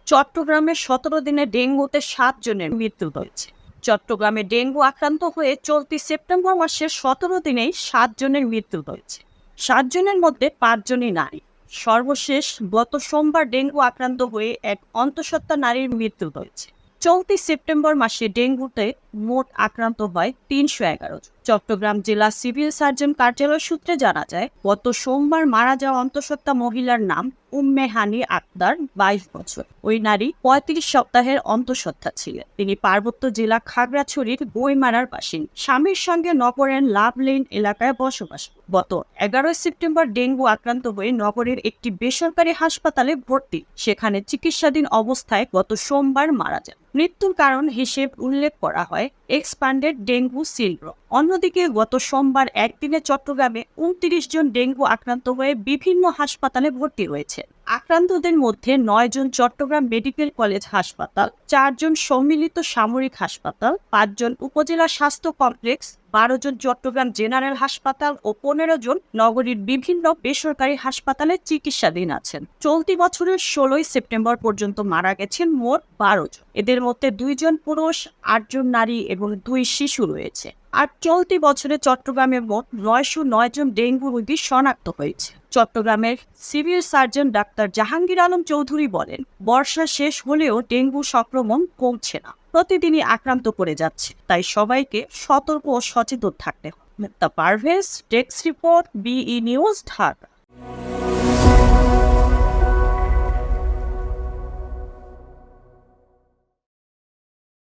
চট্টগ্রামে ১৭ দিনে ডেঙ্গুতে ৭ জনের মৃত্যু হয়েছে। চট্টগ্রামে ডেঙ্গু আক্রান্ত হয়ে চলতি সেপ্টেম্বর মাসের ১৭ দিনেই ৭ জনের মৃত্যু হয়েছে। ৭ জনের মধ্যে ৫ জনই নারী। সর্বশেষ গত সোমবার ডেঙ্গু আক্রান্ত হয়ে এক অন্তঃসত্ত্বা নারীর মৃত্যু হয়েছে। চলতি সেপ্টেম্বর মাসে ডেঙ্গুতে মোট আক্রান্ত হয় ৩১১ জন। চট্টগ্রাম জেলা সিভিল সার্জন কার্যালয় সূত্রে জানা যায়, গত সোমবার মারা যাওয়া অন্তঃসত্ত্বা মহিলার নাম উম্মে হানি আক্তার, ২২ বছর। ওই নারী ৩৫ সপ্তাহের অন্তঃসত্ত্বা ছিলেন। তিনি পার্বত্য জেলা খাগড়াছড়ির বইমারার বাসিন্দা। স্বামীর সঙ্গে নগরের লাভ লেন এলাকায় বসবাস। গত ১১ সেপ্টেম্বর ডেঙ্গু আক্রান্ত হয়ে নগরের একটি বেসরকারি হাসপাতালে ভর্তি। সেখানে চিকিৎসাধীন অবস্থায় গত সোমবার মারা যান। মৃত্যুর কারণ হিসেবে উল্লেখ করা হয় এক্সপ্যান্ডেড ডেঙ্গু সিনড্রোম। অন্যদিকে গত সোমবার একদিনে চট্টগ্রামে ২৯ জন ডেঙ্গু আক্রান্ত হয়ে বিভিন্ন হাসপাতালে ভর্তি রয়েছে। আক্রান্তদের মধ্যে ৯ জন চট্টগ্রাম মেডিকেল কলেজ হাসপাতাল, ৪ জন সম্মিলিত সামরিক হাসপাতাল, ৫ জন উপজেলা স্বাস্থ্য কমপ্লেক্স, ১২ জন চট্টগ্রাম জেনারেল হাসপাতাল ও ১৫ জন নগরীর বিভিন্ন বেসরকারি হাসপাতালে চিকিৎসাধীন আছেন। চলতি বছরের ১৬ সেপ্টেম্বর পর্যন্ত মারা গেছেন মোট ১২ জন। এদের মধ্যে ২ জন পুরুষ, ৮ জন নারী এবং ২ শিশু রয়েছে। আর চলতি বছরে চট্টগ্রামে মোট ৯০৯ জন ডেঙ্গু রোগী শনাক্ত হয়েছে। চট্টগ্রামের civil surgeon doctor Jahangir Alam Chowdhury বলেন, বর্ষা শেষ হলেও ডেঙ্গু সংক্রমণ কমছে না, প্রতিদিনই আক্রান্ত করে যাচ্ছে। তাই সবাইকে সতর্ক ও সচেতন থাকতে হবে। Mukta Parvez, desk report, BE news, Dhaka.